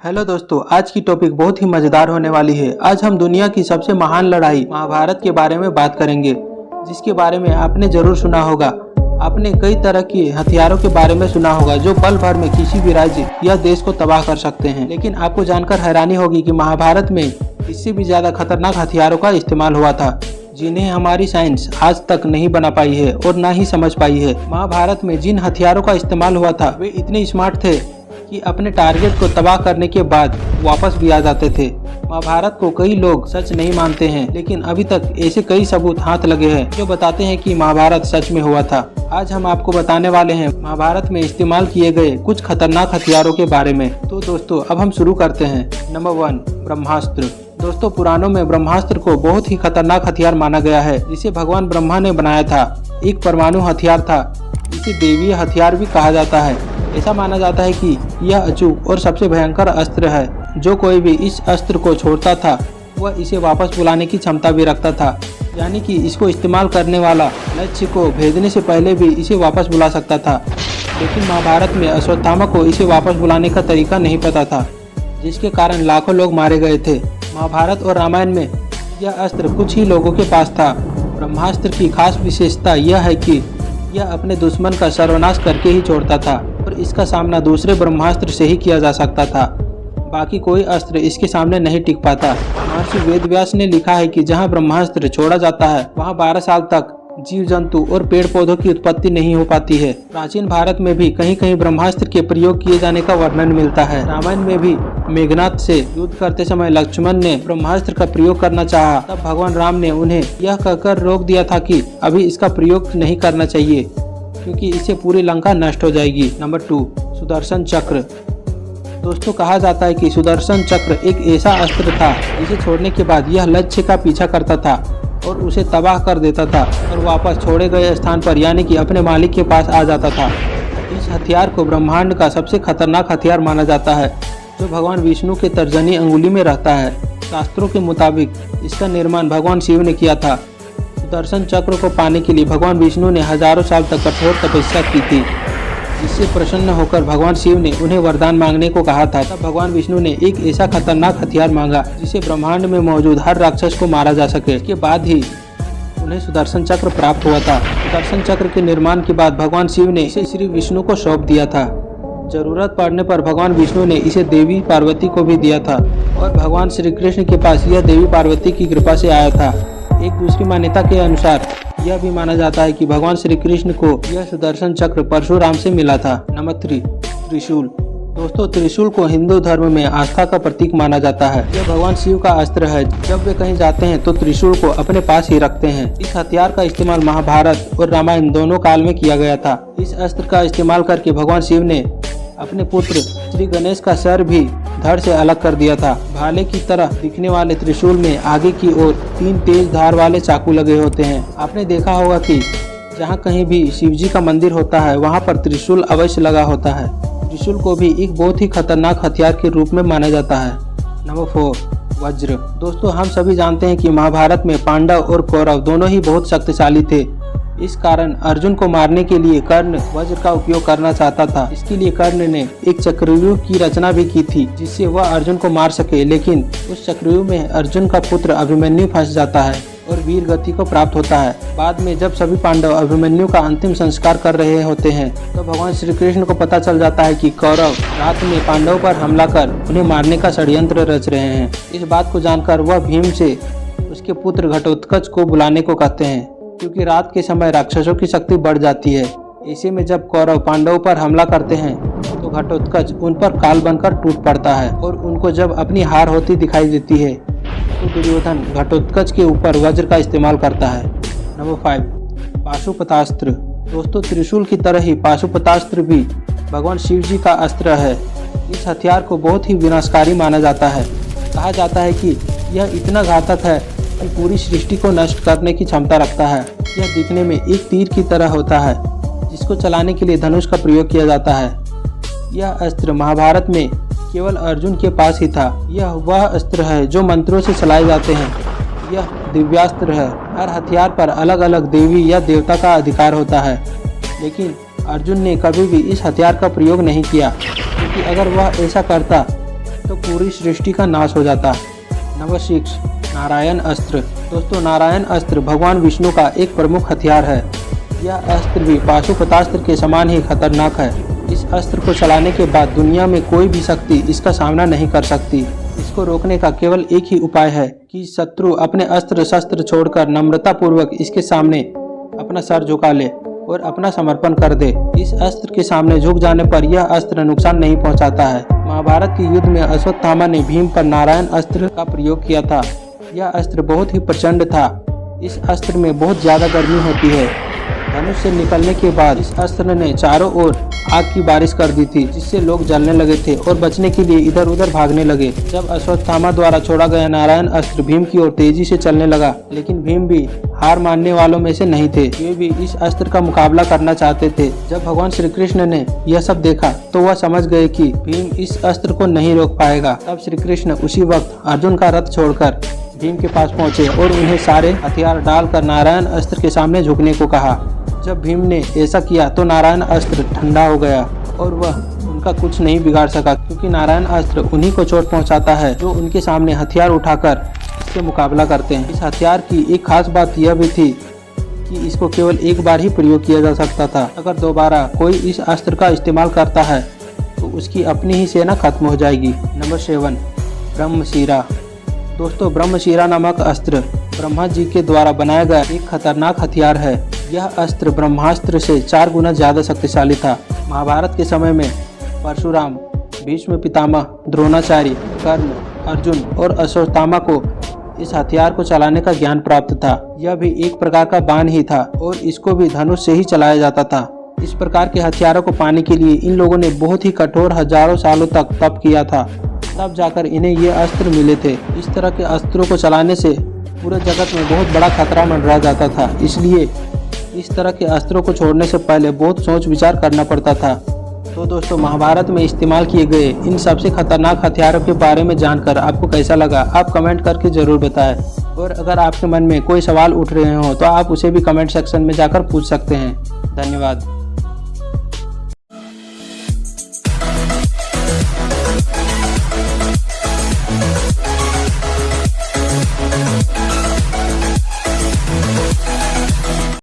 Hello दोस्तों, आज की टॉपिक बहुत ही मजेदार होने वाली है। आज हम दुनिया की सबसे महान लड़ाई महाभारत के बारे में बात करेंगे, जिसके बारे में आपने जरूर सुना होगा। आपने कई तरह के हथियारों के बारे में सुना होगा जो पल भर में किसी भी राज्य या देश को तबाह कर सकते हैं। लेकिन आपको जानकर हैरानी होगी कि महाभारत में इससे भी ज्यादा खतरनाक हथियारों का इस्तेमाल हुआ था, जिन्हें हमारी साइंस आज तक नहीं बना पाई है और ना ही समझ पाई है। महाभारत में जिन हथियारों का इस्तेमाल हुआ था वे इतने स्मार्ट थे कि अपने टारगेट को तबाह करने के बाद वापस भी आ जाते थे। महाभारत को कई लोग सच नहीं मानते हैं, लेकिन अभी तक ऐसे कई सबूत हाथ लगे हैं जो बताते हैं कि महाभारत सच में हुआ था। आज हम आपको बताने वाले हैं महाभारत में इस्तेमाल किए गए कुछ खतरनाक हथियारों के बारे में। तो दोस्तों, अब हम शुरू करते हैं। नंबर 1, ब्रह्मास्त्र। दोस्तों, पुराणों में ब्रह्मास्त्र को बहुत ही खतरनाक हथियार माना गया है, जिसे भगवान ब्रह्मा ने बनाया था। एक परमाणु हथियार था, इसे देवीय हथियार भी कहा जाता है। ऐसा माना जाता है कि यह अचूक और सबसे भयंकर अस्त्र है। जो कोई भी इस अस्त्र को छोड़ता था वह इसे वापस बुलाने की क्षमता भी रखता था, यानी कि इसको इस्तेमाल करने वाला लक्ष्य को भेजने से पहले भी इसे वापस बुला सकता था। लेकिन महाभारत में अश्वत्थामा को इसे वापस बुलाने का तरीका नहीं पता था, जिसके कारण लाखों लोग मारे गए थे। महाभारत और रामायण में यह अस्त्र कुछ ही लोगों के पास था। ब्रह्मास्त्र की खास विशेषता यह है कि यह अपने दुश्मन का सर्वनाश करके ही छोड़ता था और इसका सामना दूसरे ब्रह्मास्त्र से ही किया जा सकता था। बाकी कोई अस्त्र इसके सामने नहीं टिक पाता। महर्षि वेदव्यास ने लिखा है कि जहां ब्रह्मास्त्र छोड़ा जाता है वहां 12 साल तक जीव जंतु और पेड़ पौधों की उत्पत्ति नहीं हो पाती है। प्राचीन भारत में भी कहीं कहीं ब्रह्मास्त्र के प्रयोग किए जाने का वर्णन मिलता है। रामायण में भी मेघनाथ से युद्ध करते समय लक्ष्मण ने ब्रह्मास्त्र का प्रयोग करना चाहा, तब भगवान राम ने उन्हें यह कहकर रोक दिया था कि अभी इसका प्रयोग नहीं करना चाहिए, क्योंकि इससे पूरी लंका नष्ट हो जाएगी। नंबर 2, सुदर्शन चक्र। दोस्तों, कहा जाता है कि सुदर्शन चक्र एक ऐसा अस्त्र था जिसे छोड़ने के बाद यह लक्ष्य का पीछा करता था और उसे तबाह कर देता था और वापस छोड़े गए स्थान पर, यानी कि अपने मालिक के पास आ जाता था। इस हथियार को ब्रह्मांड का सबसे खतरनाक हथियार माना जाता है, जो भगवान विष्णु के तर्जनी अंगुली में रहता है। शास्त्रों के मुताबिक इसका निर्माण भगवान शिव ने किया था। सुदर्शन चक्र को पाने के लिए भगवान विष्णु ने हजारों साल तक कठोर तपस्या की थी, जिससे प्रसन्न होकर भगवान शिव ने उन्हें वरदान मांगने को कहा था। तब भगवान विष्णु ने एक ऐसा खतरनाक हथियार मांगा जिसे ब्रह्मांड में मौजूद हर राक्षस को मारा जा सके। इसके बाद ही उन्हें सुदर्शन चक्र प्राप्त हुआ था। सुदर्शन चक्र के निर्माण के बाद भगवान शिव ने इसे श्री विष्णु को सौंप दिया था। जरूरत पड़ने पर भगवान विष्णु ने इसे देवी पार्वती को भी दिया था और भगवान श्री कृष्ण के पास यह देवी पार्वती की कृपा से आया था। एक दूसरी मान्यता के अनुसार यह भी माना जाता है कि भगवान श्री कृष्ण को यह सुदर्शन चक्र परशुराम से मिला था। नंबर 3, त्रिशूल। दोस्तों, त्रिशूल को हिंदू धर्म में आस्था का प्रतीक माना जाता है। यह भगवान शिव का अस्त्र है। जब वे कहीं जाते हैं तो त्रिशूल को अपने पास ही रखते हैं। इस हथियार का इस्तेमाल महाभारत और रामायण दोनों काल में किया गया था। इस अस्त्र का इस्तेमाल करके भगवान शिव ने अपने पुत्र श्री गणेश का सर भी धड़ से अलग कर दिया था। भाले की तरह दिखने वाले त्रिशूल में आगे की ओर 3 तेज धार वाले चाकू लगे होते हैं। आपने देखा होगा कि जहाँ कहीं भी शिवजी का मंदिर होता है वहाँ पर त्रिशूल अवश्य लगा होता है। त्रिशूल को भी एक बहुत ही खतरनाक हथियार के रूप में माना जाता है। नंबर 4, वज्र। दोस्तों, हम सभी जानते हैं कि महाभारत में पांडव और कौरव दोनों ही बहुत शक्तिशाली थे। इस कारण अर्जुन को मारने के लिए कर्ण वज्र का उपयोग करना चाहता था। इसके लिए कर्ण ने एक चक्रव्यूह की रचना भी की थी, जिससे वह अर्जुन को मार सके। लेकिन उस चक्रव्यूह में अर्जुन का पुत्र अभिमन्यु फंस जाता है और वीर गति को प्राप्त होता है। बाद में जब सभी पांडव अभिमन्यु का अंतिम संस्कार कर रहे होते हैं तो भगवान श्री कृष्ण को पता चल जाता है कि कौरव रात में पांडवों पर हमला कर उन्हें मारने का षड्यंत्र रच रहे हैं। इस बात को जानकर वह भीम से उसके पुत्र घटोत्कच को बुलाने को कहते हैं, क्योंकि रात के समय राक्षसों की शक्ति बढ़ जाती है। ऐसे में जब कौरव पांडवों पर हमला करते हैं तो घटोत्कच उन पर काल बनकर टूट पड़ता है और उनको जब अपनी हार होती दिखाई देती है तो दुर्योधन घटोत्कच के ऊपर वज्र का इस्तेमाल करता है। नंबर 5, पाशुपतास्त्र। दोस्तों, त्रिशूल की तरह ही पाशुपतास्त्र भी भगवान शिव जी का अस्त्र है। इस हथियार को बहुत ही विनाशकारी माना जाता है। कहा जाता है कि यह इतना घातक है कि पूरी सृष्टि को नष्ट करने की क्षमता रखता है। यह दिखने में एक तीर की तरह होता है, जिसको चलाने के लिए धनुष का प्रयोग किया जाता है। यह अस्त्र महाभारत में केवल अर्जुन के पास ही था। यह वह अस्त्र है जो मंत्रों से चलाए जाते हैं। यह दिव्यास्त्र है। हर हथियार पर अलग अलग देवी या देवता का अधिकार होता है, लेकिन अर्जुन ने कभी भी इस हथियार का प्रयोग नहीं किया, क्योंकि अगर वह ऐसा करता तो पूरी सृष्टि का नाश हो जाता। नंबर 6, नारायण अस्त्र। दोस्तों, नारायण अस्त्र भगवान विष्णु का एक प्रमुख हथियार है। यह अस्त्र भी पाशुपतास्त्र के समान ही खतरनाक है। इस अस्त्र को चलाने के बाद दुनिया में कोई भी शक्ति इसका सामना नहीं कर सकती। इसको रोकने का केवल एक ही उपाय है कि शत्रु अपने अस्त्र शस्त्र छोड़कर नम्रता पूर्वक इसके सामने अपना सर झुका ले और अपना समर्पण कर दे। इस अस्त्र के सामने झुक जाने पर यह अस्त्र नुकसान नहीं पहुंचाता है। महाभारत के युद्ध में अश्वत्थामा ने भीम पर नारायण अस्त्र का प्रयोग किया था। यह अस्त्र बहुत ही प्रचंड था। इस अस्त्र में बहुत ज्यादा गर्मी होती है। धनुष से निकलने के बाद इस अस्त्र ने चारों ओर आग की बारिश कर दी थी, जिससे लोग जलने लगे थे और बचने के लिए इधर उधर भागने लगे। जब अश्वत्थामा द्वारा छोड़ा गया नारायण अस्त्र भीम की ओर तेजी से चलने लगा, लेकिन भीम भी हार मानने वालों में से नहीं थे। वे भी इस अस्त्र का मुकाबला करना चाहते थे। जब भगवान श्री कृष्ण ने यह सब देखा तो वह समझ गए कि भीम इस अस्त्र को नहीं रोक पाएगा। तब श्री कृष्ण उसी वक्त अर्जुन का रथ छोड़कर भीम के पास पहुंचे और उन्हें सारे हथियार डालकर नारायण अस्त्र के सामने झुकने को कहा। जब भीम ने ऐसा किया तो नारायण अस्त्र ठंडा हो गया और वह उनका कुछ नहीं बिगाड़ सका, क्योंकि नारायण अस्त्र उन्हीं को चोट पहुंचाता है जो उनके सामने हथियार उठाकर इससे मुकाबला करते हैं। इस हथियार की एक खास बात यह भी थी कि इसको केवल एक बार ही प्रयोग किया जा सकता था। अगर दोबारा कोई इस अस्त्र का इस्तेमाल करता है तो उसकी अपनी ही सेना खत्म हो जाएगी। नंबर 7, ब्रह्मशिरा। दोस्तों, ब्रह्मशिरा नामक अस्त्र ब्रह्मा जी के द्वारा बनाया गया एक खतरनाक हथियार है। यह अस्त्र ब्रह्मास्त्र से 4 गुना ज्यादा शक्तिशाली था। महाभारत के समय में परशुराम, भीष्म पितामह, द्रोणाचार्य, कर्ण, अर्जुन और अश्वत्थामा को इस हथियार को चलाने का ज्ञान प्राप्त था। यह भी एक प्रकार का बाण ही था और इसको भी धनुष से ही चलाया जाता था। इस प्रकार के हथियारों को पाने के लिए इन लोगों ने बहुत ही कठोर हजारों सालों तक तप किया था, तब जाकर इन्हें ये अस्त्र मिले थे। इस तरह के अस्त्रों को चलाने से पूरे जगत में बहुत बड़ा खतरा मंडरा जाता था, इसलिए इस तरह के अस्त्रों को छोड़ने से पहले बहुत सोच विचार करना पड़ता था। तो दोस्तों, महाभारत में इस्तेमाल किए गए इन सबसे खतरनाक हथियारों के बारे में जानकर आपको कैसा लगा, आप कमेंट करके जरूर बताएं। और अगर आपके मन में कोई सवाल उठ रहे हो तो आप उसे भी कमेंट सेक्शन में जाकर पूछ सकते हैं। धन्यवाद।